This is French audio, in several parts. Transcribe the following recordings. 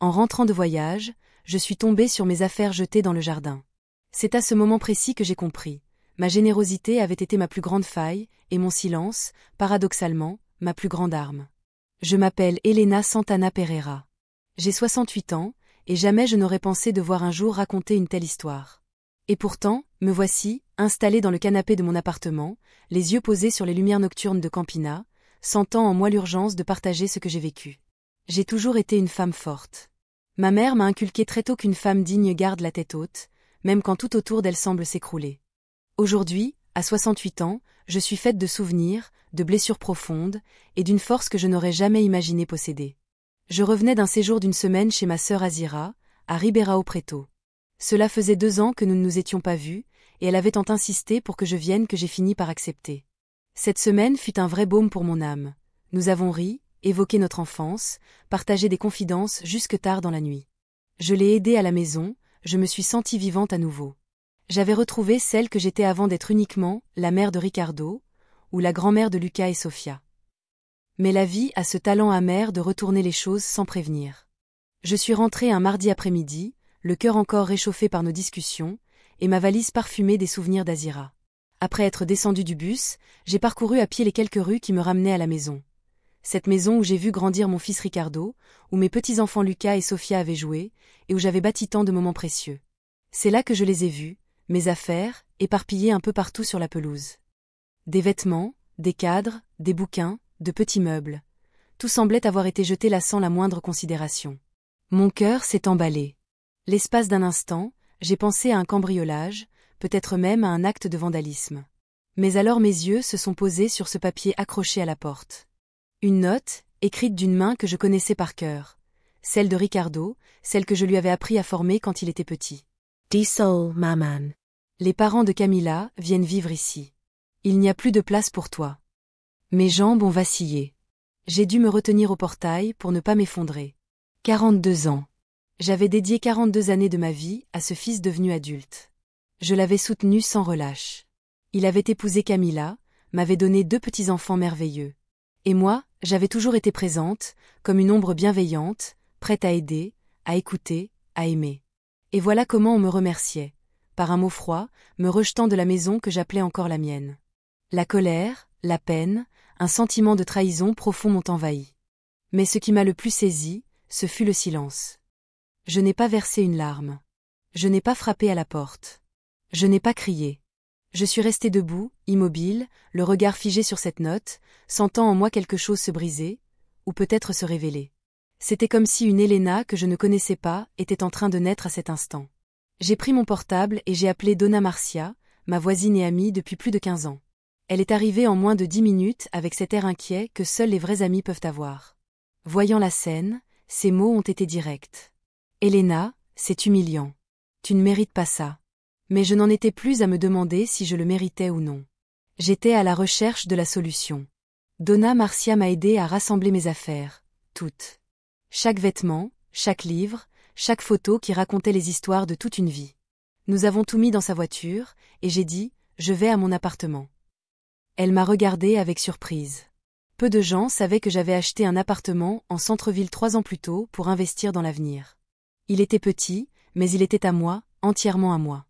En rentrant de voyage, je suis tombée sur mes affaires jetées dans le jardin. C'est à ce moment précis que j'ai compris. Ma générosité avait été ma plus grande faille, et mon silence, paradoxalement, ma plus grande arme. Je m'appelle Elena Santana Pereira. J'ai 68 ans, et jamais je n'aurais pensé devoir un jour raconter une telle histoire. Et pourtant, me voici, installée dans le canapé de mon appartement, les yeux posés sur les lumières nocturnes de Campina, sentant en moi l'urgence de partager ce que j'ai vécu. J'ai toujours été une femme forte. Ma mère m'a inculqué très tôt qu'une femme digne garde la tête haute, même quand tout autour d'elle semble s'écrouler. Aujourd'hui, à 68 ans, je suis faite de souvenirs, de blessures profondes, et d'une force que je n'aurais jamais imaginé posséder. Je revenais d'un séjour d'une semaine chez ma sœur Azira, à Ribeirão Preto. Cela faisait 2 ans que nous ne nous étions pas vus, et elle avait tant insisté pour que je vienne que j'ai fini par accepter. Cette semaine fut un vrai baume pour mon âme. Nous avons ri, évoqué notre enfance, partagé des confidences jusque tard dans la nuit. Je l'ai aidée à la maison, je me suis sentie vivante à nouveau. J'avais retrouvé celle que j'étais avant d'être uniquement la mère de Ricardo, ou la grand-mère de Lucas et Sofia. Mais la vie a ce talent amer de retourner les choses sans prévenir. Je suis rentrée un mardi après-midi, le cœur encore réchauffé par nos discussions, et ma valise parfumée des souvenirs d'Azira. Après être descendue du bus, j'ai parcouru à pied les quelques rues qui me ramenaient à la maison. Cette maison où j'ai vu grandir mon fils Ricardo, où mes petits-enfants Lucas et Sofia avaient joué, et où j'avais bâti tant de moments précieux. C'est là que je les ai vus, mes affaires, éparpillées un peu partout sur la pelouse. Des vêtements, des cadres, des bouquins, de petits meubles. Tout semblait avoir été jeté là sans la moindre considération. Mon cœur s'est emballé. L'espace d'un instant, j'ai pensé à un cambriolage, peut-être même à un acte de vandalisme. Mais alors mes yeux se sont posés sur ce papier accroché à la porte. Une note, écrite d'une main que je connaissais par cœur. Celle de Ricardo, celle que je lui avais appris à former quand il était petit. Dear soul, maman. Les parents de Camila viennent vivre ici. Il n'y a plus de place pour toi. Mes jambes ont vacillé. J'ai dû me retenir au portail pour ne pas m'effondrer. 42 ans. J'avais dédié 42 années de ma vie à ce fils devenu adulte. Je l'avais soutenu sans relâche. Il avait épousé Camila, m'avait donné 2 petits-enfants merveilleux. Et moi, j'avais toujours été présente, comme une ombre bienveillante, prête à aider, à écouter, à aimer. Et voilà comment on me remerciait, par un mot froid, me rejetant de la maison que j'appelais encore la mienne. La colère, la peine, un sentiment de trahison profond m'ont envahi. Mais ce qui m'a le plus saisi, ce fut le silence. Je n'ai pas versé une larme. Je n'ai pas frappé à la porte. Je n'ai pas crié. Je suis restée debout, immobile, le regard figé sur cette note, sentant en moi quelque chose se briser, ou peut-être se révéler. C'était comme si une Elena que je ne connaissais pas était en train de naître à cet instant. J'ai pris mon portable et j'ai appelé Donna Marcia, ma voisine et amie depuis plus de 15 ans. Elle est arrivée en moins de 10 minutes avec cet air inquiet que seuls les vrais amis peuvent avoir. Voyant la scène, ses mots ont été directs. « Elena, c'est humiliant. Tu ne mérites pas ça. » Mais je n'en étais plus à me demander si je le méritais ou non. J'étais à la recherche de la solution. Donna Marcia m'a aidé à rassembler mes affaires, toutes. Chaque vêtement, chaque livre, chaque photo qui racontait les histoires de toute une vie. Nous avons tout mis dans sa voiture, et j'ai dit, je vais à mon appartement. Elle m'a regardée avec surprise. Peu de gens savaient que j'avais acheté un appartement en centre-ville 3 ans plus tôt pour investir dans l'avenir. Il était petit, mais il était à moi, entièrement à moi.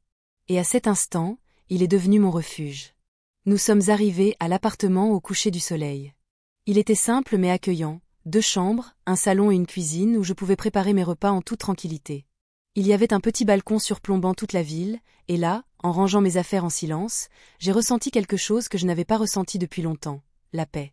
Et à cet instant, il est devenu mon refuge. Nous sommes arrivés à l'appartement au coucher du soleil. Il était simple mais accueillant, 2 chambres, un salon et une cuisine où je pouvais préparer mes repas en toute tranquillité. Il y avait un petit balcon surplombant toute la ville, et là, en rangeant mes affaires en silence, j'ai ressenti quelque chose que je n'avais pas ressenti depuis longtemps, la paix.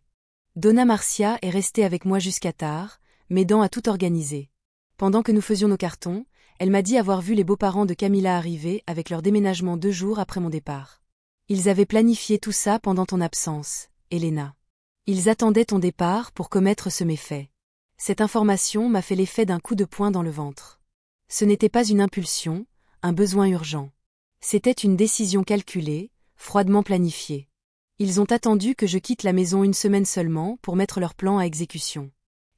Donna Marcia est restée avec moi jusqu'à tard, m'aidant à tout organiser. Pendant que nous faisions nos cartons, elle m'a dit avoir vu les beaux-parents de Camila arriver avec leur déménagement 2 jours après mon départ. Ils avaient planifié tout ça pendant ton absence, Elena. Ils attendaient ton départ pour commettre ce méfait. Cette information m'a fait l'effet d'un coup de poing dans le ventre. Ce n'était pas une impulsion, un besoin urgent. C'était une décision calculée, froidement planifiée. Ils ont attendu que je quitte la maison 1 semaine seulement pour mettre leur plan à exécution.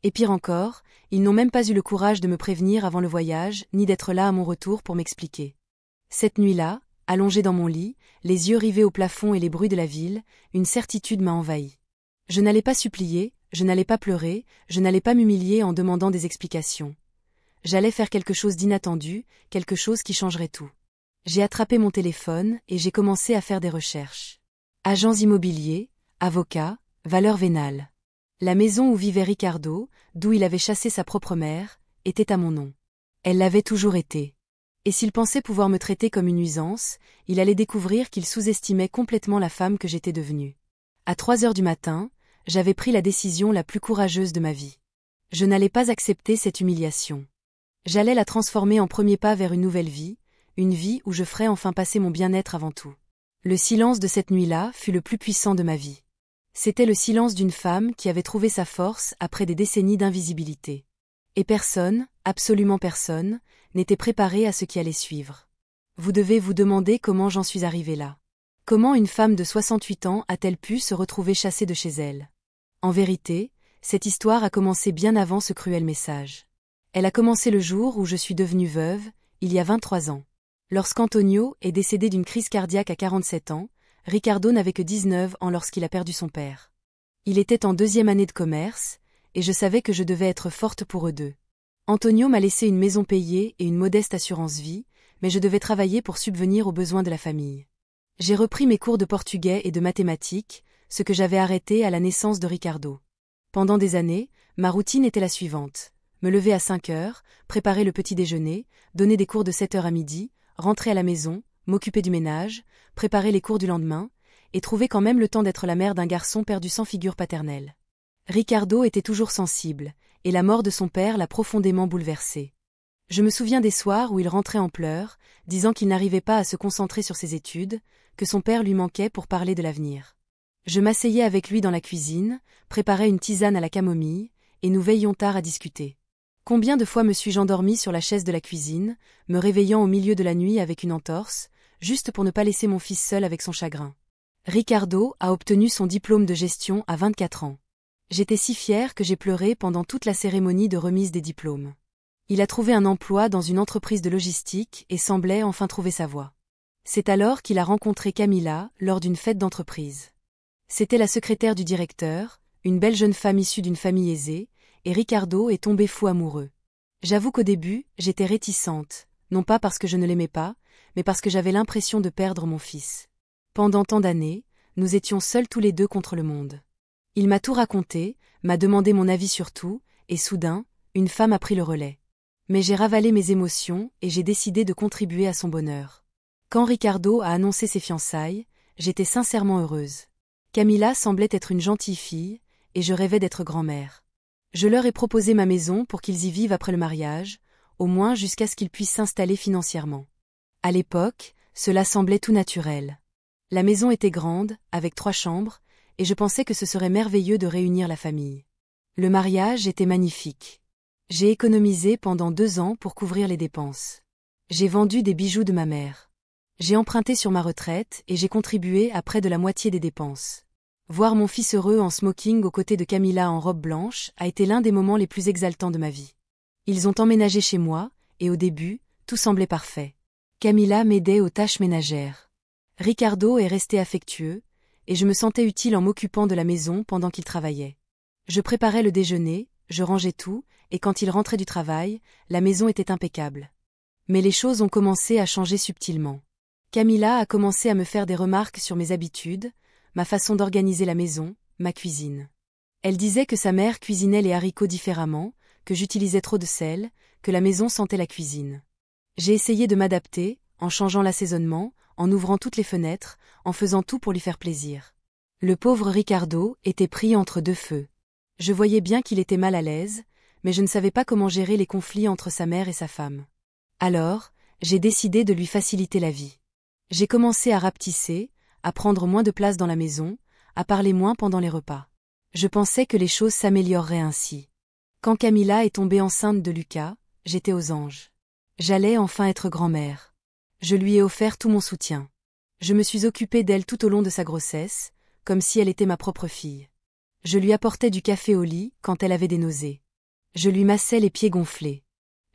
Et pire encore, ils n'ont même pas eu le courage de me prévenir avant le voyage, ni d'être là à mon retour pour m'expliquer. Cette nuit-là, allongée dans mon lit, les yeux rivés au plafond et les bruits de la ville, une certitude m'a envahi. Je n'allais pas supplier, je n'allais pas pleurer, je n'allais pas m'humilier en demandant des explications. j'allais faire quelque chose d'inattendu, quelque chose qui changerait tout. J'ai attrapé mon téléphone et j'ai commencé à faire des recherches. Agents immobiliers, avocats, valeurs vénales. La maison où vivait Ricardo, d'où il avait chassé sa propre mère, était à mon nom. Elle l'avait toujours été. Et s'il pensait pouvoir me traiter comme une nuisance, il allait découvrir qu'il sous-estimait complètement la femme que j'étais devenue. À 3 heures du matin, j'avais pris la décision la plus courageuse de ma vie. Je n'allais pas accepter cette humiliation. J'allais la transformer en premier pas vers une nouvelle vie, une vie où je ferais enfin passer mon bien-être avant tout. Le silence de cette nuit-là fut le plus puissant de ma vie. C'était le silence d'une femme qui avait trouvé sa force après des décennies d'invisibilité. Et personne, absolument personne, n'était préparé à ce qui allait suivre. Vous devez vous demander comment j'en suis arrivée là. Comment une femme de 68 ans a-t-elle pu se retrouver chassée de chez elle? En vérité, cette histoire a commencé bien avant ce cruel message. Elle a commencé le jour où je suis devenue veuve, il y a 23 ans. Lorsqu'Antonio est décédé d'une crise cardiaque à 47 ans, Ricardo n'avait que 19 ans lorsqu'il a perdu son père. Il était en 2e année de commerce, et je savais que je devais être forte pour eux deux. Antonio m'a laissé une maison payée et une modeste assurance vie, mais je devais travailler pour subvenir aux besoins de la famille. J'ai repris mes cours de portugais et de mathématiques, ce que j'avais arrêté à la naissance de Ricardo. Pendant des années, ma routine était la suivante. Me lever à 5 heures, préparer le petit déjeuner, donner des cours de 7 heures à midi, rentrer à la maison, m'occuper du ménage, préparer les cours du lendemain, et trouver quand même le temps d'être la mère d'un garçon perdu sans figure paternelle. Ricardo était toujours sensible, et la mort de son père l'a profondément bouleversé. Je me souviens des soirs où il rentrait en pleurs, disant qu'il n'arrivait pas à se concentrer sur ses études, que son père lui manquait pour parler de l'avenir. Je m'asseyais avec lui dans la cuisine, préparais une tisane à la camomille, et nous veillions tard à discuter. Combien de fois me suis-je endormie sur la chaise de la cuisine, me réveillant au milieu de la nuit avec une entorse, juste pour ne pas laisser mon fils seul avec son chagrin. Ricardo a obtenu son diplôme de gestion à 24 ans. J'étais si fière que j'ai pleuré pendant toute la cérémonie de remise des diplômes. Il a trouvé un emploi dans une entreprise de logistique et semblait enfin trouver sa voie. C'est alors qu'il a rencontré Camila lors d'une fête d'entreprise. C'était la secrétaire du directeur, une belle jeune femme issue d'une famille aisée, et Ricardo est tombé fou amoureux. J'avoue qu'au début, j'étais réticente, non pas parce que je ne l'aimais pas, mais parce que j'avais l'impression de perdre mon fils. Pendant tant d'années, nous étions seuls tous les deux contre le monde. Il m'a tout raconté, m'a demandé mon avis sur tout, et soudain, une femme a pris le relais. Mais j'ai ravalé mes émotions et j'ai décidé de contribuer à son bonheur. Quand Ricardo a annoncé ses fiançailles, j'étais sincèrement heureuse. Camila semblait être une gentille fille, et je rêvais d'être grand-mère. Je leur ai proposé ma maison pour qu'ils y vivent après le mariage, au moins jusqu'à ce qu'ils puissent s'installer financièrement. À l'époque, cela semblait tout naturel. La maison était grande, avec 3 chambres, et je pensais que ce serait merveilleux de réunir la famille. Le mariage était magnifique. J'ai économisé pendant 2 ans pour couvrir les dépenses. J'ai vendu des bijoux de ma mère. J'ai emprunté sur ma retraite et j'ai contribué à près de la moitié des dépenses. Voir mon fils heureux en smoking aux côtés de Camila en robe blanche a été l'un des moments les plus exaltants de ma vie. Ils ont emménagé chez moi, et au début, tout semblait parfait. Camila m'aidait aux tâches ménagères. Ricardo est resté affectueux, et je me sentais utile en m'occupant de la maison pendant qu'il travaillait. Je préparais le déjeuner, je rangeais tout, et quand il rentrait du travail, la maison était impeccable. Mais les choses ont commencé à changer subtilement. Camila a commencé à me faire des remarques sur mes habitudes, ma façon d'organiser la maison, ma cuisine. Elle disait que sa mère cuisinait les haricots différemment, que j'utilisais trop de sel, que la maison sentait la cuisine. J'ai essayé de m'adapter, en changeant l'assaisonnement, en ouvrant toutes les fenêtres, en faisant tout pour lui faire plaisir. Le pauvre Ricardo était pris entre 2 feux. Je voyais bien qu'il était mal à l'aise, mais je ne savais pas comment gérer les conflits entre sa mère et sa femme. Alors, j'ai décidé de lui faciliter la vie. J'ai commencé à rapetisser, à prendre moins de place dans la maison, à parler moins pendant les repas. Je pensais que les choses s'amélioreraient ainsi. Quand Camila est tombée enceinte de Lucas, j'étais aux anges. J'allais enfin être grand-mère. Je lui ai offert tout mon soutien. Je me suis occupée d'elle tout au long de sa grossesse, comme si elle était ma propre fille. Je lui apportais du café au lit quand elle avait des nausées. Je lui massais les pieds gonflés.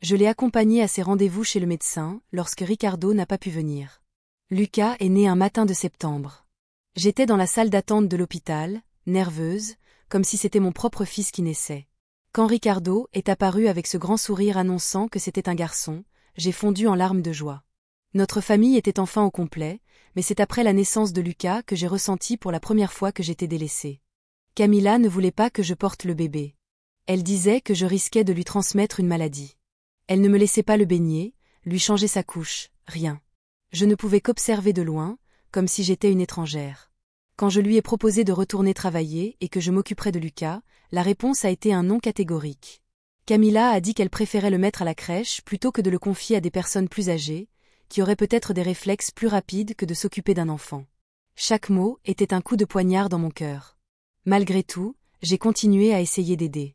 Je l'ai accompagnée à ses rendez-vous chez le médecin lorsque Ricardo n'a pas pu venir. Lucas est né un matin de septembre. J'étais dans la salle d'attente de l'hôpital, nerveuse, comme si c'était mon propre fils qui naissait. Quand Ricardo est apparu avec ce grand sourire annonçant que c'était un garçon, j'ai fondu en larmes de joie. Notre famille était enfin au complet, mais c'est après la naissance de Lucas que j'ai ressenti pour la première fois que j'étais délaissée. Camilla ne voulait pas que je porte le bébé. Elle disait que je risquais de lui transmettre une maladie. Elle ne me laissait pas le baigner, lui changer sa couche, rien. Je ne pouvais qu'observer de loin, comme si j'étais une étrangère. Quand je lui ai proposé de retourner travailler et que je m'occuperais de Lucas, la réponse a été un non catégorique. Camilla a dit qu'elle préférait le mettre à la crèche plutôt que de le confier à des personnes plus âgées, qui auraient peut-être des réflexes plus rapides que de s'occuper d'un enfant. Chaque mot était un coup de poignard dans mon cœur. Malgré tout, j'ai continué à essayer d'aider.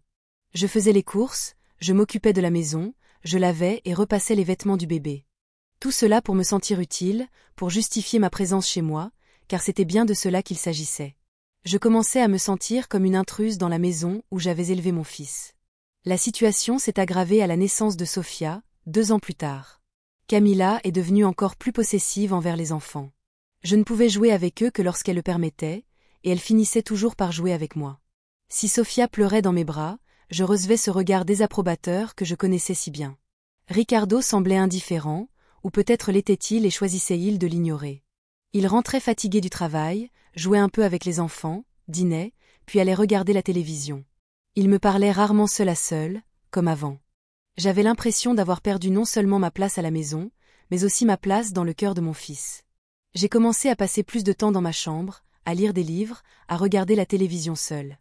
Je faisais les courses, je m'occupais de la maison, je lavais et repassais les vêtements du bébé. Tout cela pour me sentir utile, pour justifier ma présence chez moi, car c'était bien de cela qu'il s'agissait. Je commençais à me sentir comme une intruse dans la maison où j'avais élevé mon fils. La situation s'est aggravée à la naissance de Sophia, 2 ans plus tard. Camilla est devenue encore plus possessive envers les enfants. Je ne pouvais jouer avec eux que lorsqu'elle le permettait, et elle finissait toujours par jouer avec moi. Si Sophia pleurait dans mes bras, je recevais ce regard désapprobateur que je connaissais si bien. Ricardo semblait indifférent, ou peut-être l'était-il et choisissait-il de l'ignorer. Il rentrait fatigué du travail, jouait un peu avec les enfants, dînait, puis allait regarder la télévision. Il me parlait rarement seul à seul, comme avant. J'avais l'impression d'avoir perdu non seulement ma place à la maison, mais aussi ma place dans le cœur de mon fils. J'ai commencé à passer plus de temps dans ma chambre, à lire des livres, à regarder la télévision seule.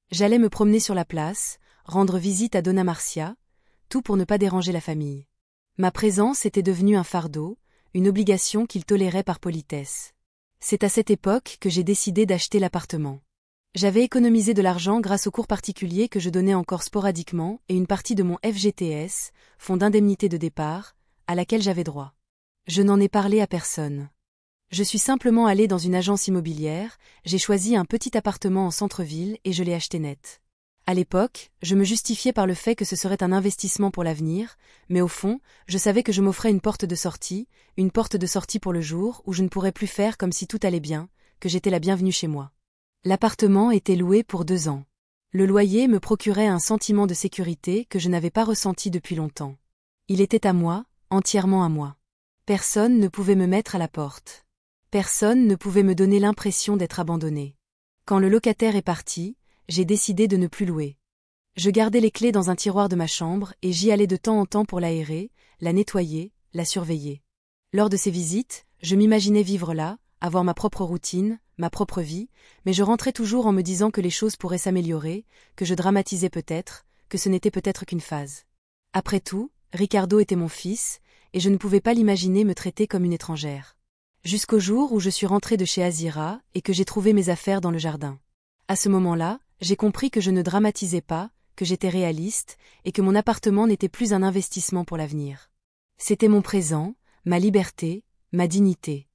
J'allais me promener sur la place, rendre visite à Donna Marcia, tout pour ne pas déranger la famille. Ma présence était devenue un fardeau, une obligation qu'il tolérait par politesse. C'est à cette époque que j'ai décidé d'acheter l'appartement. J'avais économisé de l'argent grâce aux cours particuliers que je donnais encore sporadiquement et une partie de mon FGTS, fonds d'indemnité de départ, à laquelle j'avais droit. Je n'en ai parlé à personne. Je suis simplement allée dans une agence immobilière, j'ai choisi un petit appartement en centre-ville et je l'ai acheté net. À l'époque, je me justifiais par le fait que ce serait un investissement pour l'avenir, mais au fond, je savais que je m'offrais une porte de sortie pour le jour où je ne pourrais plus faire comme si tout allait bien, que j'étais la bienvenue chez moi. L'appartement était loué pour 2 ans. Le loyer me procurait un sentiment de sécurité que je n'avais pas ressenti depuis longtemps. Il était à moi, entièrement à moi. Personne ne pouvait me mettre à la porte. Personne ne pouvait me donner l'impression d'être abandonné. Quand le locataire est parti, j'ai décidé de ne plus louer. Je gardais les clés dans un tiroir de ma chambre et j'y allais de temps en temps pour l'aérer, la nettoyer, la surveiller. Lors de ces visites, je m'imaginais vivre là, avoir ma propre routine, ma propre vie, mais je rentrais toujours en me disant que les choses pourraient s'améliorer, que je dramatisais peut-être, que ce n'était peut-être qu'une phase. Après tout, Ricardo était mon fils, et je ne pouvais pas l'imaginer me traiter comme une étrangère. Jusqu'au jour où je suis rentrée de chez Azira et que j'ai trouvé mes affaires dans le jardin. À ce moment-là, j'ai compris que je ne dramatisais pas, que j'étais réaliste, et que mon appartement n'était plus un investissement pour l'avenir. C'était mon présent, ma liberté, ma dignité.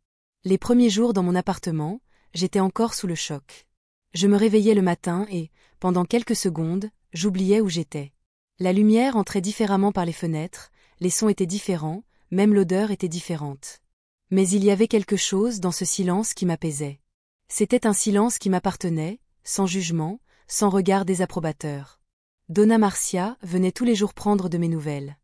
Les premiers jours dans mon appartement, j'étais encore sous le choc. Je me réveillais le matin et, pendant quelques secondes, j'oubliais où j'étais. La lumière entrait différemment par les fenêtres, les sons étaient différents, même l'odeur était différente. Mais il y avait quelque chose dans ce silence qui m'apaisait. C'était un silence qui m'appartenait, sans jugement, sans regard désapprobateur. Donna Marcia venait tous les jours prendre de mes nouvelles.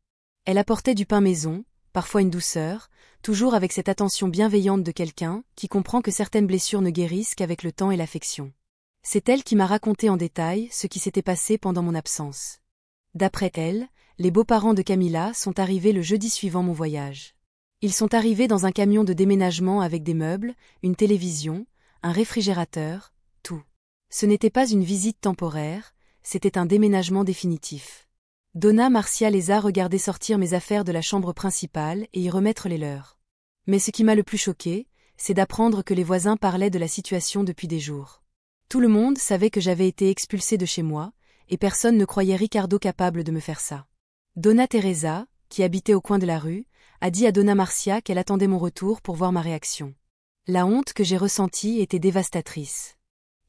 Elle apportait du pain maison, parfois une douceur, toujours avec cette attention bienveillante de quelqu'un qui comprend que certaines blessures ne guérissent qu'avec le temps et l'affection. C'est elle qui m'a raconté en détail ce qui s'était passé pendant mon absence. D'après elle, les beaux-parents de Camilla sont arrivés le jeudi suivant mon voyage. Ils sont arrivés dans un camion de déménagement avec des meubles, une télévision, un réfrigérateur, tout. Ce n'était pas une visite temporaire, c'était un déménagement définitif. Donna Marcia les a regardés sortir mes affaires de la chambre principale et y remettre les leurs. Mais ce qui m'a le plus choqué, c'est d'apprendre que les voisins parlaient de la situation depuis des jours. Tout le monde savait que j'avais été expulsée de chez moi, et personne ne croyait Ricardo capable de me faire ça. Donna Teresa, qui habitait au coin de la rue, a dit à Donna Marcia qu'elle attendait mon retour pour voir ma réaction. La honte que j'ai ressentie était dévastatrice.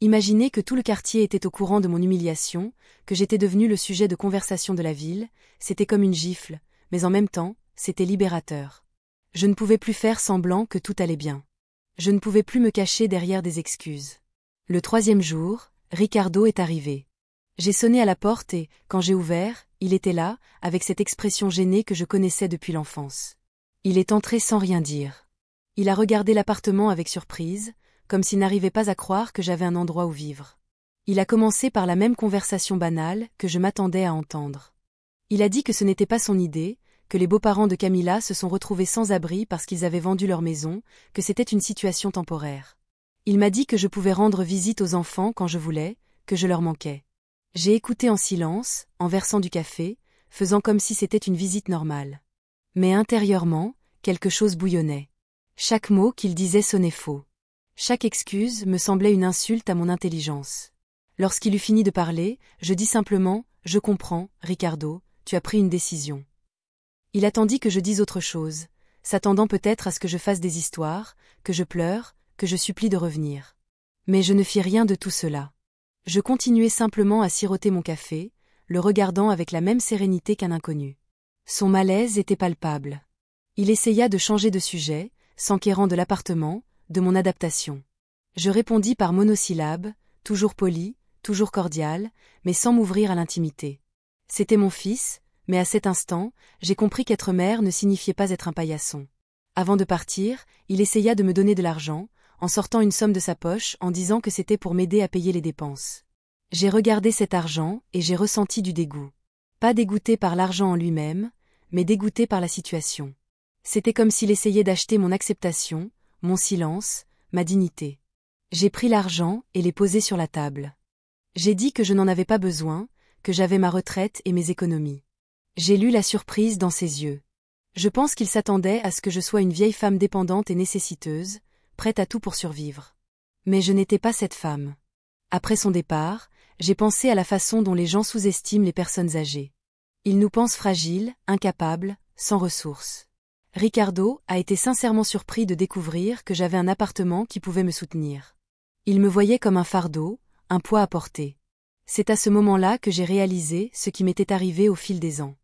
Imaginer que tout le quartier était au courant de mon humiliation, que j'étais devenue le sujet de conversation de la ville, c'était comme une gifle, mais en même temps, c'était libérateur. Je ne pouvais plus faire semblant que tout allait bien. Je ne pouvais plus me cacher derrière des excuses. Le 3e jour, Ricardo est arrivé. J'ai sonné à la porte et, quand j'ai ouvert, il était là, avec cette expression gênée que je connaissais depuis l'enfance. Il est entré sans rien dire. Il a regardé l'appartement avec surprise, comme s'il n'arrivait pas à croire que j'avais un endroit où vivre. Il a commencé par la même conversation banale que je m'attendais à entendre. Il a dit que ce n'était pas son idée, que les beaux-parents de Camilla se sont retrouvés sans abri parce qu'ils avaient vendu leur maison, que c'était une situation temporaire. Il m'a dit que je pouvais rendre visite aux enfants quand je voulais, que je leur manquais. J'ai écouté en silence, en versant du café, faisant comme si c'était une visite normale. Mais intérieurement, quelque chose bouillonnait. Chaque mot qu'il disait sonnait faux. Chaque excuse me semblait une insulte à mon intelligence. Lorsqu'il eut fini de parler, je dis simplement « Je comprends, Ricardo, tu as pris une décision ». Il attendit que je dise autre chose, s'attendant peut-être à ce que je fasse des histoires, que je pleure, que je supplie de revenir. Mais je ne fis rien de tout cela. Je continuai simplement à siroter mon café, le regardant avec la même sérénité qu'un inconnu. Son malaise était palpable. Il essaya de changer de sujet, s'enquérant de l'appartement, de mon adaptation. Je répondis par monosyllabes, toujours poli, toujours cordial, mais sans m'ouvrir à l'intimité. C'était mon fils, mais à cet instant, j'ai compris qu'être mère ne signifiait pas être un paillasson. Avant de partir, il essaya de me donner de l'argent, en sortant une somme de sa poche en disant que c'était pour m'aider à payer les dépenses. J'ai regardé cet argent et j'ai ressenti du dégoût. Pas dégoûté par l'argent en lui-même, mais dégoûté par la situation. C'était comme s'il essayait d'acheter mon acceptation, mon silence, ma dignité. J'ai pris l'argent et l'ai posé sur la table. J'ai dit que je n'en avais pas besoin, que j'avais ma retraite et mes économies. J'ai lu la surprise dans ses yeux. Je pense qu'il s'attendait à ce que je sois une vieille femme dépendante et nécessiteuse, prête à tout pour survivre. Mais je n'étais pas cette femme. Après son départ, j'ai pensé à la façon dont les gens sous-estiment les personnes âgées. Ils nous pensent fragiles, incapables, sans ressources. Ricardo a été sincèrement surpris de découvrir que j'avais un appartement qui pouvait me soutenir. Il me voyait comme un fardeau, un poids à porter. C'est à ce moment-là que j'ai réalisé ce qui m'était arrivé au fil des ans.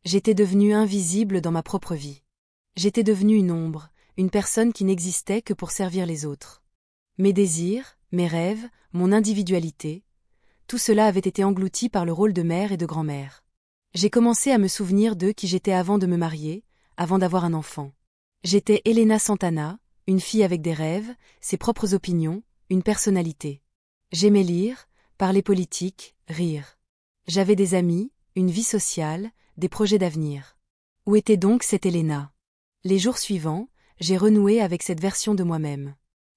J'étais devenue invisible dans ma propre vie. J'étais devenue une ombre, une personne qui n'existait que pour servir les autres. Mes désirs, mes rêves, mon individualité, tout cela avait été englouti par le rôle de mère et de grand-mère. J'ai commencé à me souvenir d'eux qui j'étais avant de me marier, avant d'avoir un enfant. J'étais Elena Santana, une fille avec des rêves, ses propres opinions, une personnalité. J'aimais lire, parler politique, rire. J'avais des amis, une vie sociale, des projets d'avenir. Où était donc cette Elena? Les jours suivants, j'ai renoué avec cette version de moi-même.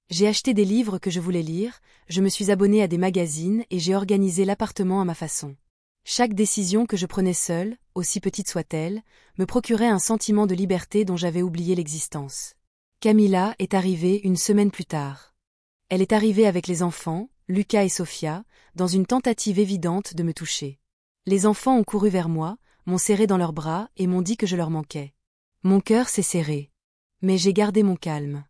J'ai acheté des livres que je voulais lire, je me suis abonnée à des magazines et j'ai organisé l'appartement à ma façon. Chaque décision que je prenais seule, aussi petite soit-elle, me procurait un sentiment de liberté dont j'avais oublié l'existence. Camilla est arrivée une semaine plus tard. Elle est arrivée avec les enfants, Lucas et Sofia, dans une tentative évidente de me toucher. Les enfants ont couru vers moi, m'ont serré dans leurs bras et m'ont dit que je leur manquais. Mon cœur s'est serré. Mais j'ai gardé mon calme.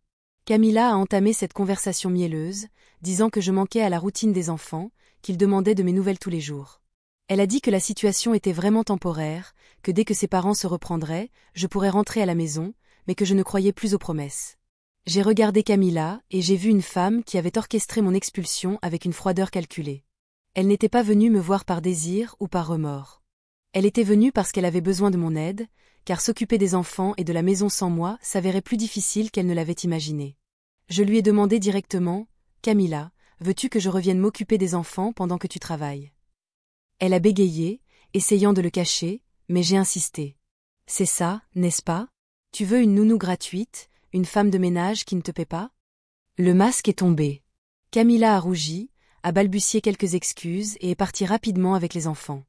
Camilla a entamé cette conversation mielleuse, disant que je manquais à la routine des enfants, qu'ils demandaient de mes nouvelles tous les jours. Elle a dit que la situation était vraiment temporaire, que dès que ses parents se reprendraient, je pourrais rentrer à la maison, mais que je ne croyais plus aux promesses. J'ai regardé Camilla et j'ai vu une femme qui avait orchestré mon expulsion avec une froideur calculée. Elle n'était pas venue me voir par désir ou par remords. Elle était venue parce qu'elle avait besoin de mon aide, car s'occuper des enfants et de la maison sans moi s'avérait plus difficile qu'elle ne l'avait imaginé. Je lui ai demandé directement « Camilla, veux-tu que je revienne m'occuper des enfants pendant que tu travailles ?» Elle a bégayé, essayant de le cacher, mais j'ai insisté. « C'est ça, n'est-ce pas? Tu veux une nounou gratuite, une femme de ménage qui ne te paie pas ?» Le masque est tombé. Camilla a rougi, a balbutié quelques excuses et est partie rapidement avec les enfants.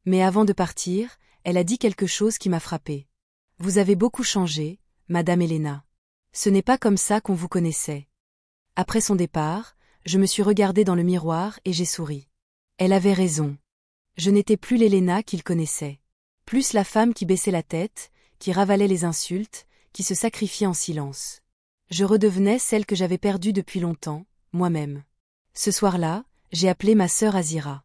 Mais avant de partir, elle a dit quelque chose qui m'a frappée. « Vous avez beaucoup changé, Madame Elena. Ce n'est pas comme ça qu'on vous connaissait. » Après son départ, je me suis regardée dans le miroir et j'ai souri. Elle avait raison. Je n'étais plus l'Elena qu'il connaissait. Plus la femme qui baissait la tête, qui ravalait les insultes, qui se sacrifiait en silence. Je redevenais celle que j'avais perdue depuis longtemps, moi-même. Ce soir-là, j'ai appelé ma sœur Azira.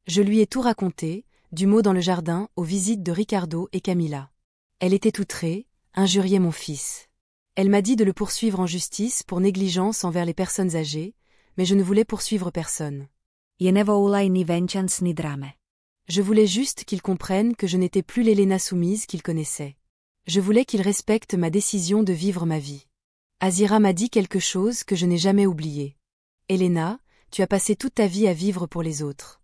Je lui ai tout raconté, du mot dans le jardin aux visites de Ricardo et Camilla. Elle était outrée, injuriait mon fils. Elle m'a dit de le poursuivre en justice pour négligence envers les personnes âgées, mais je ne voulais poursuivre personne. Je nevolaj ni vengeance ni drame. Je voulais juste qu'ils comprennent que je n'étais plus l'Elena soumise qu'ils connaissaient. Je voulais qu'ils respectent ma décision de vivre ma vie. Azira m'a dit quelque chose que je n'ai jamais oublié. Elena, tu as passé toute ta vie à vivre pour les autres.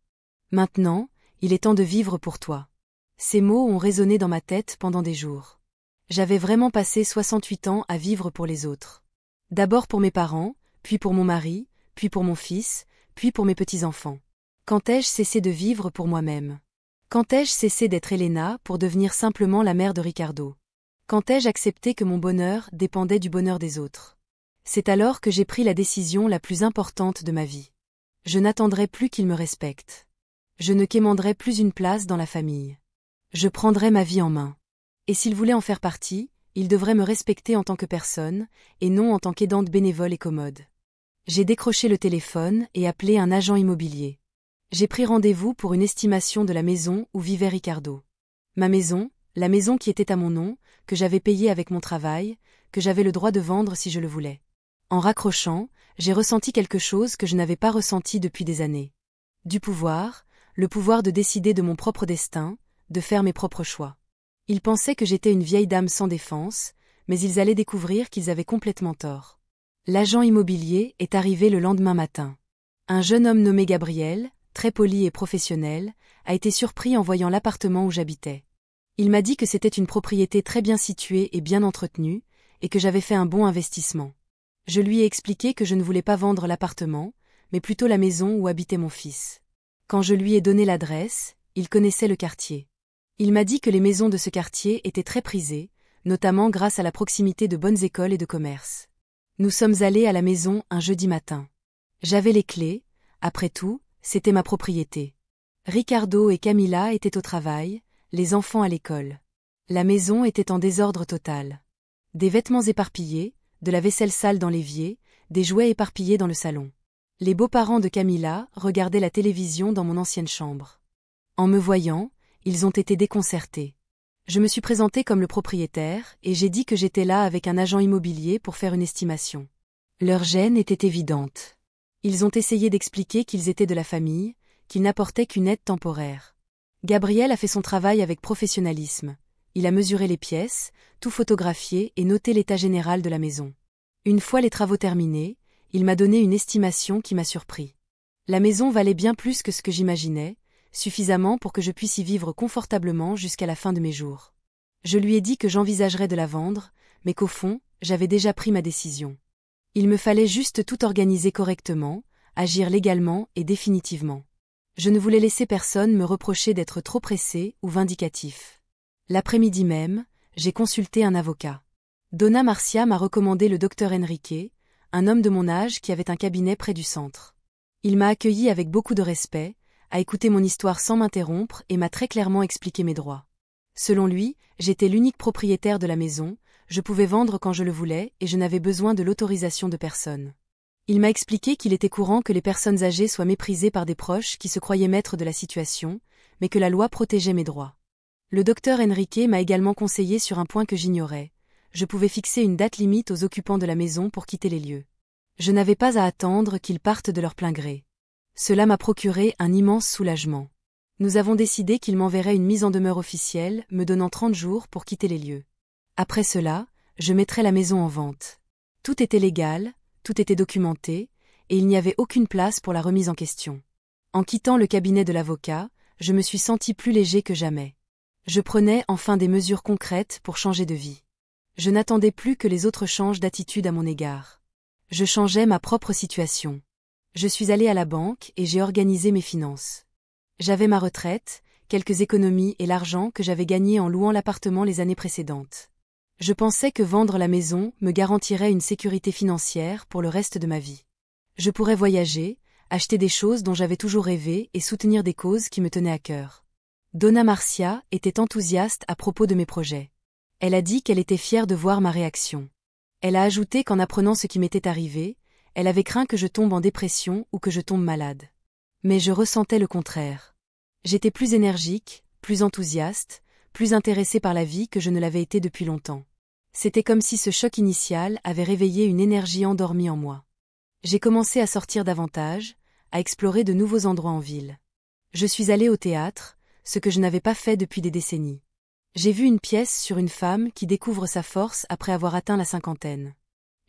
Maintenant, il est temps de vivre pour toi. Ces mots ont résonné dans ma tête pendant des jours. J'avais vraiment passé 68 ans à vivre pour les autres. D'abord pour mes parents, puis pour mon mari, puis pour mon fils, puis pour mes petits-enfants. Quand ai-je cessé de vivre pour moi-même? Quand ai-je cessé d'être Elena pour devenir simplement la mère de Ricardo? Quand ai-je accepté que mon bonheur dépendait du bonheur des autres? C'est alors que j'ai pris la décision la plus importante de ma vie. Je n'attendrai plus qu'il me respecte. Je ne quémanderai plus une place dans la famille. Je prendrai ma vie en main. Et s'il voulait en faire partie, il devrait me respecter en tant que personne, et non en tant qu'aidante bénévole et commode. J'ai décroché le téléphone et appelé un agent immobilier. J'ai pris rendez-vous pour une estimation de la maison où vivait Ricardo. Ma maison, la maison qui était à mon nom, que j'avais payée avec mon travail, que j'avais le droit de vendre si je le voulais. En raccrochant, j'ai ressenti quelque chose que je n'avais pas ressenti depuis des années. Du pouvoir, le pouvoir de décider de mon propre destin, de faire mes propres choix. Ils pensaient que j'étais une vieille dame sans défense, mais ils allaient découvrir qu'ils avaient complètement tort. L'agent immobilier est arrivé le lendemain matin. Un jeune homme nommé Gabriel, très poli et professionnel, a été surpris en voyant l'appartement où j'habitais. Il m'a dit que c'était une propriété très bien située et bien entretenue, et que j'avais fait un bon investissement. Je lui ai expliqué que je ne voulais pas vendre l'appartement, mais plutôt la maison où habitait mon fils. Quand je lui ai donné l'adresse, il connaissait le quartier. Il m'a dit que les maisons de ce quartier étaient très prisées, notamment grâce à la proximité de bonnes écoles et de commerces. Nous sommes allés à la maison un jeudi matin. J'avais les clés, après tout, c'était ma propriété. Ricardo et Camilla étaient au travail, les enfants à l'école. La maison était en désordre total. Des vêtements éparpillés, de la vaisselle sale dans l'évier, des jouets éparpillés dans le salon. Les beaux-parents de Camilla regardaient la télévision dans mon ancienne chambre. En me voyant, ils ont été déconcertés. Je me suis présentée comme le propriétaire et j'ai dit que j'étais là avec un agent immobilier pour faire une estimation. Leur gêne était évidente. Ils ont essayé d'expliquer qu'ils étaient de la famille, qu'ils n'apportaient qu'une aide temporaire. Gabriel a fait son travail avec professionnalisme. Il a mesuré les pièces, tout photographié et noté l'état général de la maison. Une fois les travaux terminés, il m'a donné une estimation qui m'a surpris. La maison valait bien plus que ce que j'imaginais, suffisamment pour que je puisse y vivre confortablement jusqu'à la fin de mes jours. Je lui ai dit que j'envisagerais de la vendre, mais qu'au fond, j'avais déjà pris ma décision. Il me fallait juste tout organiser correctement, agir légalement et définitivement. Je ne voulais laisser personne me reprocher d'être trop pressé ou vindicatif. L'après-midi même, j'ai consulté un avocat. Donna Marcia m'a recommandé le docteur Enrique, un homme de mon âge qui avait un cabinet près du centre. Il m'a accueilli avec beaucoup de respect, a écouté mon histoire sans m'interrompre et m'a très clairement expliqué mes droits. Selon lui, j'étais l'unique propriétaire de la maison, je pouvais vendre quand je le voulais et je n'avais besoin de l'autorisation de personne. Il m'a expliqué qu'il était courant que les personnes âgées soient méprisées par des proches qui se croyaient maîtres de la situation, mais que la loi protégeait mes droits. Le docteur Enrique m'a également conseillé sur un point que j'ignorais. Je pouvais fixer une date limite aux occupants de la maison pour quitter les lieux. Je n'avais pas à attendre qu'ils partent de leur plein gré. Cela m'a procuré un immense soulagement. Nous avons décidé qu'il m'enverrait une mise en demeure officielle, me donnant 30 jours pour quitter les lieux. Après cela, je mettrais la maison en vente. Tout était légal, tout était documenté, et il n'y avait aucune place pour la remise en question. En quittant le cabinet de l'avocat, je me suis senti plus léger que jamais. Je prenais enfin des mesures concrètes pour changer de vie. Je n'attendais plus que les autres changent d'attitude à mon égard. Je changeais ma propre situation. Je suis allé à la banque et j'ai organisé mes finances. J'avais ma retraite, quelques économies et l'argent que j'avais gagné en louant l'appartement les années précédentes. Je pensais que vendre la maison me garantirait une sécurité financière pour le reste de ma vie. Je pourrais voyager, acheter des choses dont j'avais toujours rêvé et soutenir des causes qui me tenaient à cœur. Donna Marcia était enthousiaste à propos de mes projets. Elle a dit qu'elle était fière de voir ma réaction. Elle a ajouté qu'en apprenant ce qui m'était arrivé, elle avait craint que je tombe en dépression ou que je tombe malade. Mais je ressentais le contraire. J'étais plus énergique, plus enthousiaste, plus intéressée par la vie que je ne l'avais été depuis longtemps. C'était comme si ce choc initial avait réveillé une énergie endormie en moi. J'ai commencé à sortir davantage, à explorer de nouveaux endroits en ville. Je suis allée au théâtre, ce que je n'avais pas fait depuis des décennies. J'ai vu une pièce sur une femme qui découvre sa force après avoir atteint la cinquantaine.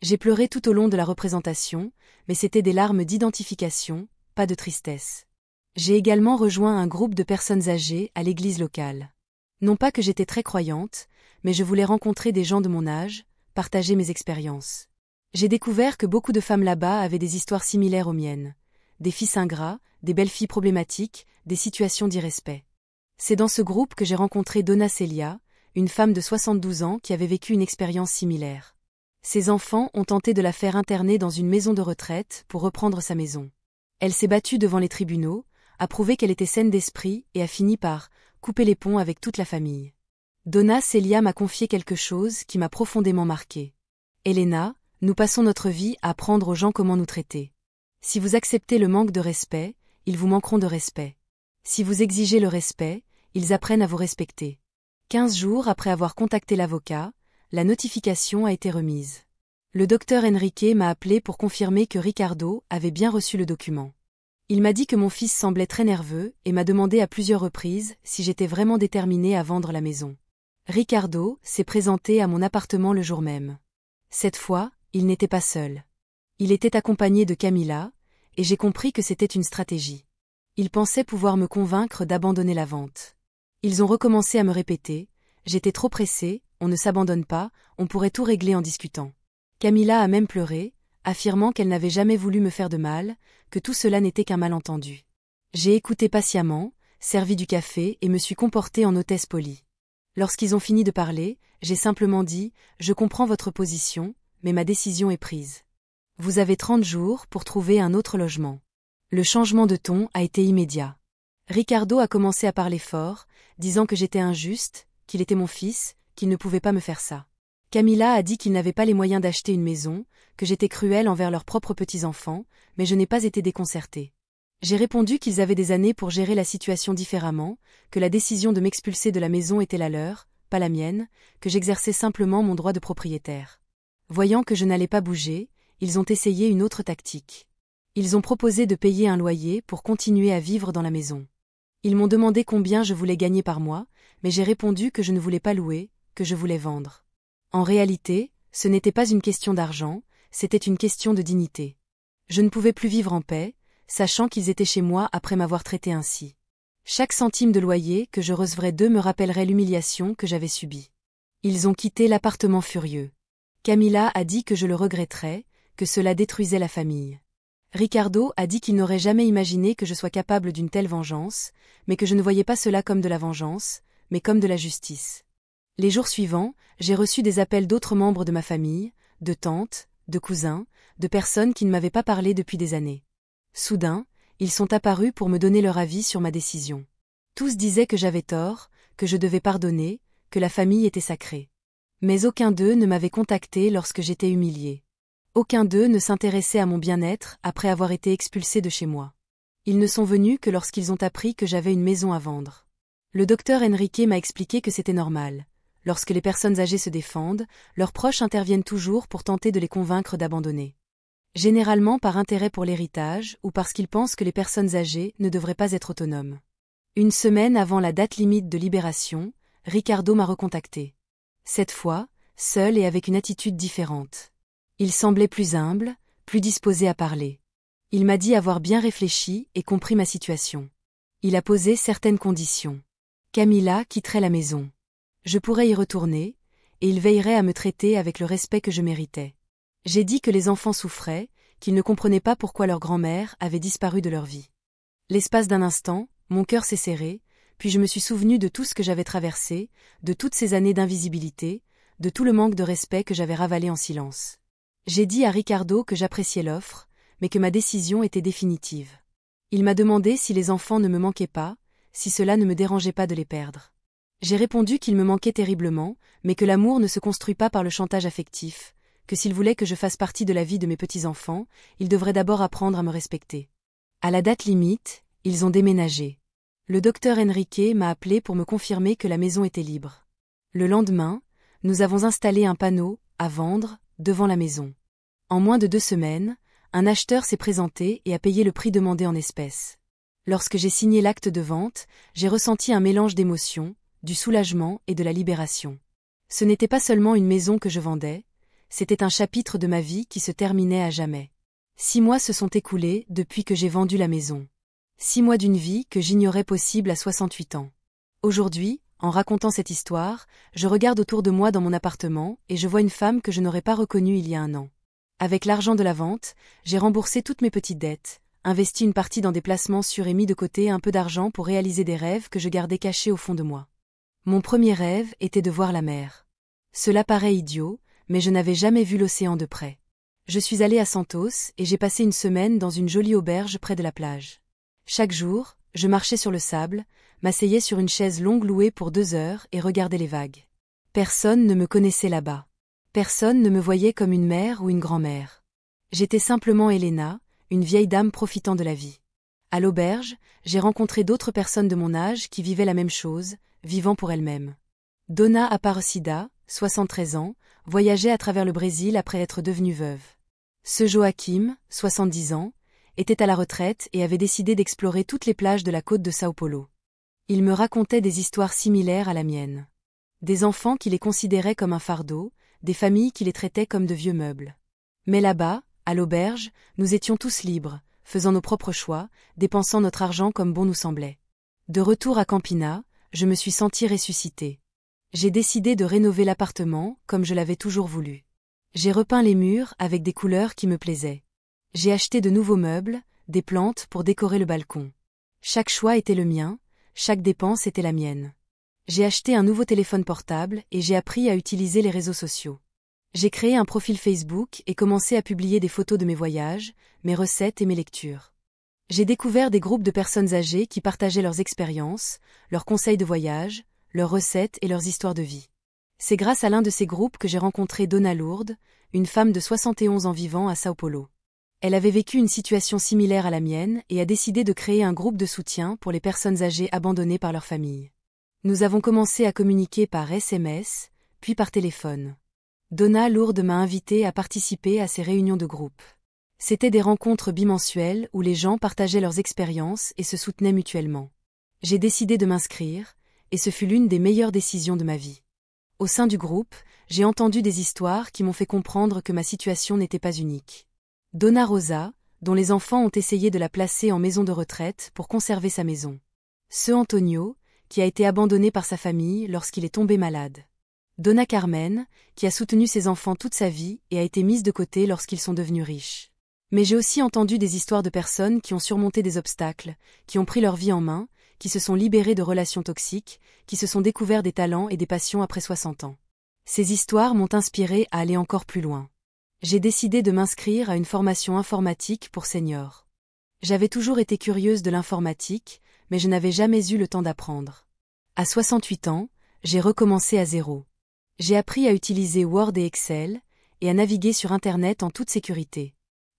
J'ai pleuré tout au long de la représentation, mais c'était des larmes d'identification, pas de tristesse. J'ai également rejoint un groupe de personnes âgées à l'église locale. Non pas que j'étais très croyante, mais je voulais rencontrer des gens de mon âge, partager mes expériences. J'ai découvert que beaucoup de femmes là-bas avaient des histoires similaires aux miennes. Des fils ingrats, des belles-filles problématiques, des situations d'irrespect. C'est dans ce groupe que j'ai rencontré Donna Celia, une femme de 72 ans qui avait vécu une expérience similaire. Ses enfants ont tenté de la faire interner dans une maison de retraite pour reprendre sa maison. Elle s'est battue devant les tribunaux, a prouvé qu'elle était saine d'esprit et a fini par couper les ponts avec toute la famille. Donna Celia m'a confié quelque chose qui m'a profondément marqué. Elena, nous passons notre vie à apprendre aux gens comment nous traiter. Si vous acceptez le manque de respect, ils vous manqueront de respect. Si vous exigez le respect, ils apprennent à vous respecter. 15 jours après avoir contacté l'avocat, la notification a été remise. Le docteur Enrique m'a appelé pour confirmer que Ricardo avait bien reçu le document. Il m'a dit que mon fils semblait très nerveux et m'a demandé à plusieurs reprises si j'étais vraiment déterminée à vendre la maison. Ricardo s'est présenté à mon appartement le jour même. Cette fois, il n'était pas seul. Il était accompagné de Camilla, et j'ai compris que c'était une stratégie. Ils pensaient pouvoir me convaincre d'abandonner la vente. Ils ont recommencé à me répéter « J'étais trop pressée, on ne s'abandonne pas, on pourrait tout régler en discutant ». Camilla a même pleuré, affirmant qu'elle n'avait jamais voulu me faire de mal, que tout cela n'était qu'un malentendu. J'ai écouté patiemment, servi du café et me suis comportée en hôtesse polie. Lorsqu'ils ont fini de parler, j'ai simplement dit « Je comprends votre position, mais ma décision est prise. Vous avez 30 jours pour trouver un autre logement. » Le changement de ton a été immédiat. Ricardo a commencé à parler fort, disant que j'étais injuste, qu'il était mon fils, qu'il ne pouvait pas me faire ça. Camilla a dit qu'ils n'avaient pas les moyens d'acheter une maison, que j'étais cruelle envers leurs propres petits-enfants, mais je n'ai pas été déconcertée. J'ai répondu qu'ils avaient des années pour gérer la situation différemment, que la décision de m'expulser de la maison était la leur, pas la mienne, que j'exerçais simplement mon droit de propriétaire. Voyant que je n'allais pas bouger, ils ont essayé une autre tactique. Ils ont proposé de payer un loyer pour continuer à vivre dans la maison. Ils m'ont demandé combien je voulais gagner par mois, mais j'ai répondu que je ne voulais pas louer, que je voulais vendre. En réalité, ce n'était pas une question d'argent, c'était une question de dignité. Je ne pouvais plus vivre en paix, sachant qu'ils étaient chez moi après m'avoir traité ainsi. Chaque centime de loyer que je recevrais d'eux me rappellerait l'humiliation que j'avais subie. Ils ont quitté l'appartement furieux. Camilla a dit que je le regretterais, que cela détruisait la famille. Ricardo a dit qu'il n'aurait jamais imaginé que je sois capable d'une telle vengeance, mais que je ne voyais pas cela comme de la vengeance, mais comme de la justice. Les jours suivants, j'ai reçu des appels d'autres membres de ma famille, de tantes, de cousins, de personnes qui ne m'avaient pas parlé depuis des années. Soudain, ils sont apparus pour me donner leur avis sur ma décision. Tous disaient que j'avais tort, que je devais pardonner, que la famille était sacrée. Mais aucun d'eux ne m'avait contacté lorsque j'étais humiliée. Aucun d'eux ne s'intéressait à mon bien-être après avoir été expulsé de chez moi. Ils ne sont venus que lorsqu'ils ont appris que j'avais une maison à vendre. Le docteur Enrique m'a expliqué que c'était normal. Lorsque les personnes âgées se défendent, leurs proches interviennent toujours pour tenter de les convaincre d'abandonner. Généralement par intérêt pour l'héritage ou parce qu'ils pensent que les personnes âgées ne devraient pas être autonomes. Une semaine avant la date limite de libération, Ricardo m'a recontacté. Cette fois, seul et avec une attitude différente. Il semblait plus humble, plus disposé à parler. Il m'a dit avoir bien réfléchi et compris ma situation. Il a posé certaines conditions. Camilla quitterait la maison. Je pourrais y retourner, et il veillerait à me traiter avec le respect que je méritais. J'ai dit que les enfants souffraient, qu'ils ne comprenaient pas pourquoi leur grand-mère avait disparu de leur vie. L'espace d'un instant, mon cœur s'est serré, puis je me suis souvenu de tout ce que j'avais traversé, de toutes ces années d'invisibilité, de tout le manque de respect que j'avais ravalé en silence. J'ai dit à Ricardo que j'appréciais l'offre, mais que ma décision était définitive. Il m'a demandé si les enfants ne me manquaient pas, si cela ne me dérangeait pas de les perdre. J'ai répondu qu'ils me manquaient terriblement, mais que l'amour ne se construit pas par le chantage affectif, que s'ils voulaient que je fasse partie de la vie de mes petits-enfants, ils devraient d'abord apprendre à me respecter. À la date limite, ils ont déménagé. Le docteur Enrique m'a appelé pour me confirmer que la maison était libre. Le lendemain, nous avons installé un panneau « à vendre » devant la maison. En moins de 2 semaines, un acheteur s'est présenté et a payé le prix demandé en espèces. Lorsque j'ai signé l'acte de vente, j'ai ressenti un mélange d'émotions, du soulagement et de la libération. Ce n'était pas seulement une maison que je vendais, c'était un chapitre de ma vie qui se terminait à jamais. 6 mois se sont écoulés depuis que j'ai vendu la maison. 6 mois d'une vie que j'ignorais possible à 68 ans. Aujourd'hui, en racontant cette histoire, je regarde autour de moi dans mon appartement et je vois une femme que je n'aurais pas reconnue il y a un an. Avec l'argent de la vente, j'ai remboursé toutes mes petites dettes, investi une partie dans des placements sûrs et mis de côté un peu d'argent pour réaliser des rêves que je gardais cachés au fond de moi. Mon premier rêve était de voir la mer. Cela paraît idiot, mais je n'avais jamais vu l'océan de près. Je suis allée à Santos et j'ai passé une semaine dans une jolie auberge près de la plage. Chaque jour, je marchais sur le sable, m'asseyais sur une chaise longue louée pour 2 heures et regardais les vagues. Personne ne me connaissait là-bas. Personne ne me voyait comme une mère ou une grand-mère. J'étais simplement Elena, une vieille dame profitant de la vie. À l'auberge, j'ai rencontré d'autres personnes de mon âge qui vivaient la même chose, vivant pour elles-mêmes. Donna Aparecida, 73 ans, voyageait à travers le Brésil après être devenue veuve. Ce Joachim, 70 ans, était à la retraite et avait décidé d'explorer toutes les plages de la côte de Sao Paulo. Il me racontait des histoires similaires à la mienne. Des enfants qui les considéraient comme un fardeau, des familles qui les traitaient comme de vieux meubles. Mais là-bas, à l'auberge, nous étions tous libres, faisant nos propres choix, dépensant notre argent comme bon nous semblait. De retour à Campina, je me suis sentie ressuscitée. J'ai décidé de rénover l'appartement comme je l'avais toujours voulu. J'ai repeint les murs avec des couleurs qui me plaisaient. J'ai acheté de nouveaux meubles, des plantes pour décorer le balcon. Chaque choix était le mien, chaque dépense était la mienne. J'ai acheté un nouveau téléphone portable et j'ai appris à utiliser les réseaux sociaux. J'ai créé un profil Facebook et commencé à publier des photos de mes voyages, mes recettes et mes lectures. J'ai découvert des groupes de personnes âgées qui partageaient leurs expériences, leurs conseils de voyage, leurs recettes et leurs histoires de vie. C'est grâce à l'un de ces groupes que j'ai rencontré Donna Lourdes, une femme de 71 ans vivant à Sao Paulo. Elle avait vécu une situation similaire à la mienne et a décidé de créer un groupe de soutien pour les personnes âgées abandonnées par leur famille. Nous avons commencé à communiquer par SMS, puis par téléphone. Donna Lourdes m'a invitée à participer à ces réunions de groupe. C'étaient des rencontres bimensuelles où les gens partageaient leurs expériences et se soutenaient mutuellement. J'ai décidé de m'inscrire, et ce fut l'une des meilleures décisions de ma vie. Au sein du groupe, j'ai entendu des histoires qui m'ont fait comprendre que ma situation n'était pas unique. Donna Rosa, dont les enfants ont essayé de la placer en maison de retraite pour conserver sa maison. Ce Antonio, qui a été abandonné par sa famille lorsqu'il est tombé malade. Donna Carmen, qui a soutenu ses enfants toute sa vie et a été mise de côté lorsqu'ils sont devenus riches. Mais j'ai aussi entendu des histoires de personnes qui ont surmonté des obstacles, qui ont pris leur vie en main, qui se sont libérées de relations toxiques, qui se sont découverts des talents et des passions après 60 ans. Ces histoires m'ont inspiré à aller encore plus loin. J'ai décidé de m'inscrire à une formation informatique pour seniors. J'avais toujours été curieuse de l'informatique, mais je n'avais jamais eu le temps d'apprendre. À 68 ans, j'ai recommencé à zéro. J'ai appris à utiliser Word et Excel, et à naviguer sur Internet en toute sécurité.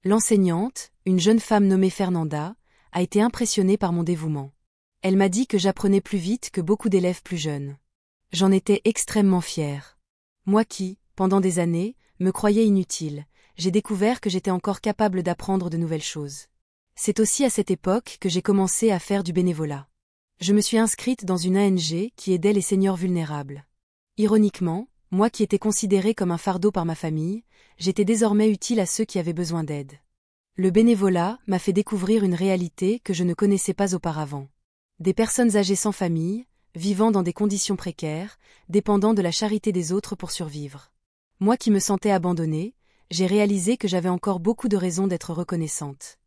L'enseignante, une jeune femme nommée Fernanda, a été impressionnée par mon dévouement. Elle m'a dit que j'apprenais plus vite que beaucoup d'élèves plus jeunes. J'en étais extrêmement fière. Moi qui, pendant des années, me croyais inutile, j'ai découvert que j'étais encore capable d'apprendre de nouvelles choses. C'est aussi à cette époque que j'ai commencé à faire du bénévolat. Je me suis inscrite dans une ONG qui aidait les seniors vulnérables. Ironiquement, moi qui étais considérée comme un fardeau par ma famille, j'étais désormais utile à ceux qui avaient besoin d'aide. Le bénévolat m'a fait découvrir une réalité que je ne connaissais pas auparavant. Des personnes âgées sans famille, vivant dans des conditions précaires, dépendant de la charité des autres pour survivre. Moi qui me sentais abandonnée, j'ai réalisé que j'avais encore beaucoup de raisons d'être reconnaissante.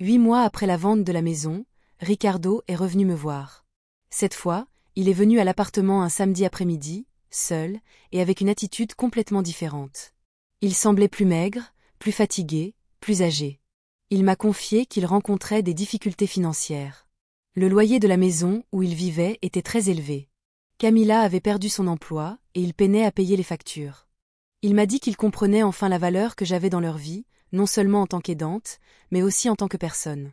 8 mois après la vente de la maison, Ricardo est revenu me voir. Cette fois, il est venu à l'appartement un samedi après-midi, seul, et avec une attitude complètement différente. Il semblait plus maigre, plus fatigué, plus âgé. Il m'a confié qu'il rencontrait des difficultés financières. Le loyer de la maison où il vivait était très élevé. Camila avait perdu son emploi et il peinait à payer les factures. Il m'a dit qu'il comprenait enfin la valeur que j'avais dans leur vie, non seulement en tant qu'aidante, mais aussi en tant que personne.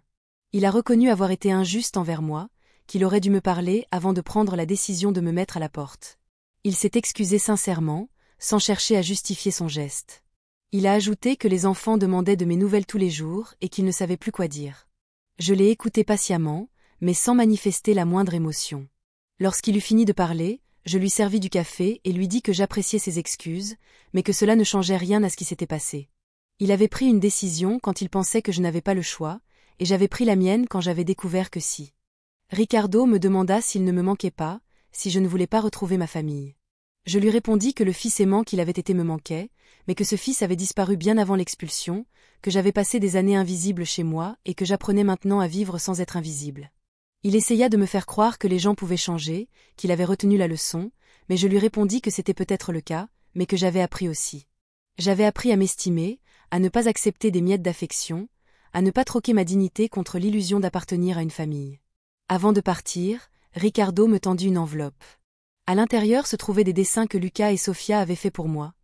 Il a reconnu avoir été injuste envers moi, qu'il aurait dû me parler avant de prendre la décision de me mettre à la porte. Il s'est excusé sincèrement, sans chercher à justifier son geste. Il a ajouté que les enfants demandaient de mes nouvelles tous les jours et qu'il ne savait plus quoi dire. Je l'ai écouté patiemment, mais sans manifester la moindre émotion. Lorsqu'il eut fini de parler, je lui servis du café et lui dis que j'appréciais ses excuses, mais que cela ne changeait rien à ce qui s'était passé. Il avait pris une décision quand il pensait que je n'avais pas le choix, et j'avais pris la mienne quand j'avais découvert que si. Ricardo me demanda s'il ne me manquait pas, si je ne voulais pas retrouver ma famille. Je lui répondis que le fils aimant qu'il avait été me manquait, mais que ce fils avait disparu bien avant l'expulsion, que j'avais passé des années invisibles chez moi et que j'apprenais maintenant à vivre sans être invisible. Il essaya de me faire croire que les gens pouvaient changer, qu'il avait retenu la leçon, mais je lui répondis que c'était peut-être le cas, mais que j'avais appris aussi. J'avais appris à m'estimer, à ne pas accepter des miettes d'affection, à ne pas troquer ma dignité contre l'illusion d'appartenir à une famille. Avant de partir, Ricardo me tendit une enveloppe. À l'intérieur se trouvaient des dessins que Lucas et Sofia avaient faits pour moi,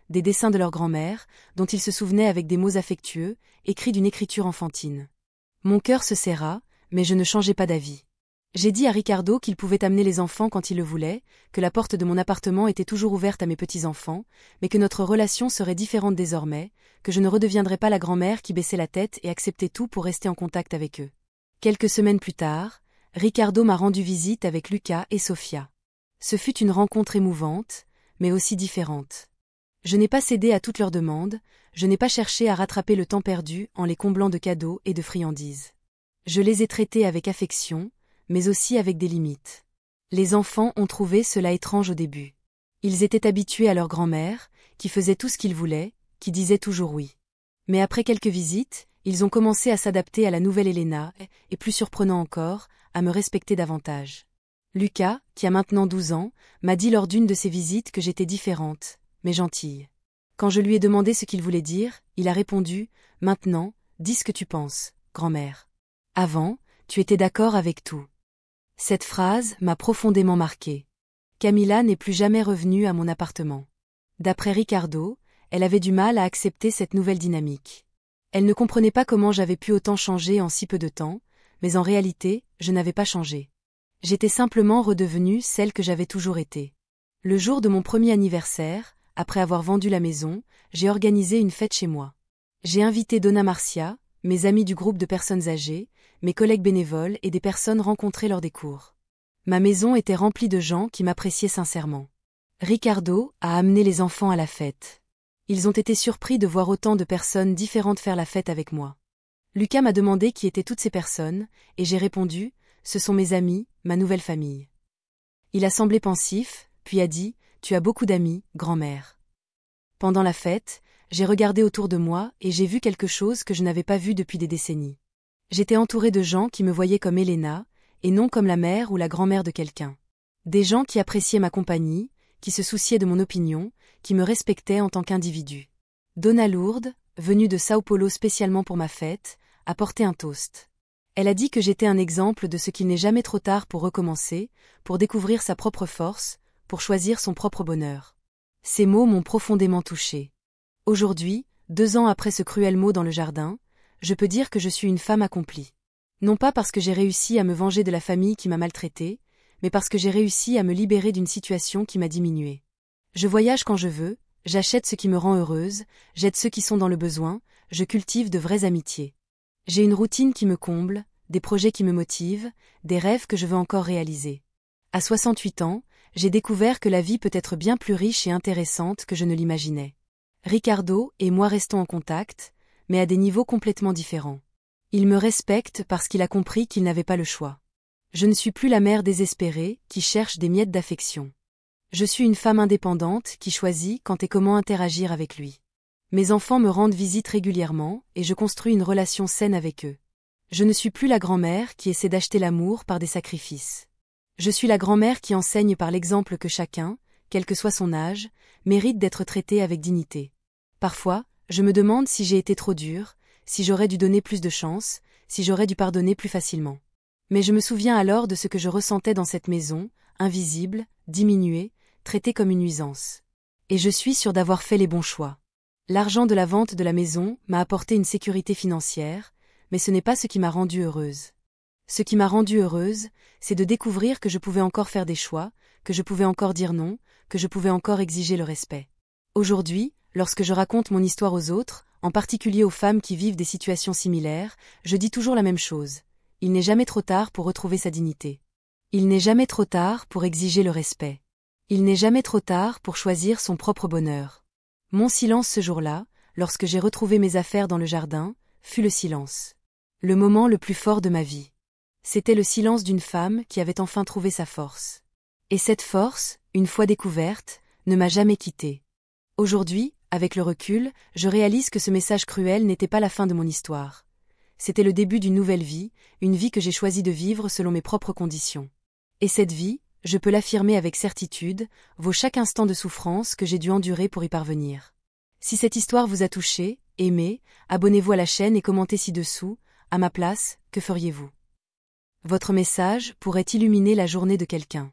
des dessins de leur grand-mère, dont ils se souvenaient avec des mots affectueux, écrits d'une écriture enfantine. Mon cœur se serra, mais je ne changeai pas d'avis. J'ai dit à Ricardo qu'il pouvait amener les enfants quand il le voulait, que la porte de mon appartement était toujours ouverte à mes petits-enfants, mais que notre relation serait différente désormais, que je ne redeviendrais pas la grand-mère qui baissait la tête et acceptait tout pour rester en contact avec eux. Quelques semaines plus tard, Ricardo m'a rendu visite avec Lucas et Sofia. Ce fut une rencontre émouvante, mais aussi différente. Je n'ai pas cédé à toutes leurs demandes, je n'ai pas cherché à rattraper le temps perdu en les comblant de cadeaux et de friandises. Je les ai traités avec affection, mais aussi avec des limites. Les enfants ont trouvé cela étrange au début. Ils étaient habitués à leur grand-mère, qui faisait tout ce qu'ils voulaient, qui disait toujours oui. Mais après quelques visites, ils ont commencé à s'adapter à la nouvelle Elena, et plus surprenant encore, à me respecter davantage. Lucas, qui a maintenant 12 ans, m'a dit lors d'une de ses visites que j'étais différente, mais gentille. Quand je lui ai demandé ce qu'il voulait dire, il a répondu « Maintenant, dis ce que tu penses, grand-mère. Avant, tu étais d'accord avec tout. » Cette phrase m'a profondément marquée. Camila n'est plus jamais revenue à mon appartement. D'après Ricardo, elle avait du mal à accepter cette nouvelle dynamique. Elle ne comprenait pas comment j'avais pu autant changer en si peu de temps, mais en réalité, je n'avais pas changé. J'étais simplement redevenue celle que j'avais toujours été. Le jour de mon premier anniversaire, après avoir vendu la maison, j'ai organisé une fête chez moi. J'ai invité Donna Marcia, mes amis du groupe de personnes âgées, mes collègues bénévoles et des personnes rencontrées lors des cours. Ma maison était remplie de gens qui m'appréciaient sincèrement. Ricardo a amené les enfants à la fête. Ils ont été surpris de voir autant de personnes différentes faire la fête avec moi. Lucas m'a demandé qui étaient toutes ces personnes, et j'ai répondu « Ce sont mes amis, ma nouvelle famille ». Il a semblé pensif, puis a dit « Tu as beaucoup d'amis, grand-mère ». Pendant la fête, j'ai regardé autour de moi et j'ai vu quelque chose que je n'avais pas vu depuis des décennies. J'étais entourée de gens qui me voyaient comme Elena, et non comme la mère ou la grand-mère de quelqu'un. Des gens qui appréciaient ma compagnie, qui se souciaient de mon opinion, qui me respectaient en tant qu'individu. Donna Lourdes, venue de Sao Paulo spécialement pour ma fête, a porté un toast. Elle a dit que j'étais un exemple de ce qu'il n'est jamais trop tard pour recommencer, pour découvrir sa propre force, pour choisir son propre bonheur. Ces mots m'ont profondément touchée. Aujourd'hui, 2 ans après ce cruel mot dans le jardin, je peux dire que je suis une femme accomplie. Non pas parce que j'ai réussi à me venger de la famille qui m'a maltraitée, mais parce que j'ai réussi à me libérer d'une situation qui m'a diminuée. Je voyage quand je veux, j'achète ce qui me rend heureuse, j'aide ceux qui sont dans le besoin, je cultive de vraies amitiés. J'ai une routine qui me comble, des projets qui me motivent, des rêves que je veux encore réaliser. À 68 ans, j'ai découvert que la vie peut être bien plus riche et intéressante que je ne l'imaginais. Ricardo et moi restons en contact, mais à des niveaux complètement différents. Il me respecte parce qu'il a compris qu'il n'avait pas le choix. Je ne suis plus la mère désespérée qui cherche des miettes d'affection. Je suis une femme indépendante qui choisit quand et comment interagir avec lui. Mes enfants me rendent visite régulièrement et je construis une relation saine avec eux. Je ne suis plus la grand-mère qui essaie d'acheter l'amour par des sacrifices. Je suis la grand-mère qui enseigne par l'exemple que chacun, quel que soit son âge, mérite d'être traité avec dignité. Parfois, je me demande si j'ai été trop dure, si j'aurais dû donner plus de chance, si j'aurais dû pardonner plus facilement. Mais je me souviens alors de ce que je ressentais dans cette maison, invisible, diminuée, traitée comme une nuisance. Et je suis sûre d'avoir fait les bons choix. L'argent de la vente de la maison m'a apporté une sécurité financière, mais ce n'est pas ce qui m'a rendue heureuse. Ce qui m'a rendue heureuse, c'est de découvrir que je pouvais encore faire des choix, que je pouvais encore dire non, que je pouvais encore exiger le respect. Aujourd'hui, lorsque je raconte mon histoire aux autres, en particulier aux femmes qui vivent des situations similaires, je dis toujours la même chose. il n'est jamais trop tard pour retrouver sa dignité. Il n'est jamais trop tard pour exiger le respect. Il n'est jamais trop tard pour choisir son propre bonheur. Mon silence ce jour-là, lorsque j'ai retrouvé mes affaires dans le jardin, fut le silence. Le moment le plus fort de ma vie. C'était le silence d'une femme qui avait enfin trouvé sa force. Et cette force, une fois découverte, ne m'a jamais quittée. Aujourd'hui, avec le recul, je réalise que ce message cruel n'était pas la fin de mon histoire. C'était le début d'une nouvelle vie, une vie que j'ai choisi de vivre selon mes propres conditions. Et cette vie, je peux l'affirmer avec certitude, vaut chaque instant de souffrance que j'ai dû endurer pour y parvenir. Si cette histoire vous a touché, aimé, abonnez-vous à la chaîne et commentez ci-dessous. À ma place, que feriez-vous? Votre message pourrait illuminer la journée de quelqu'un.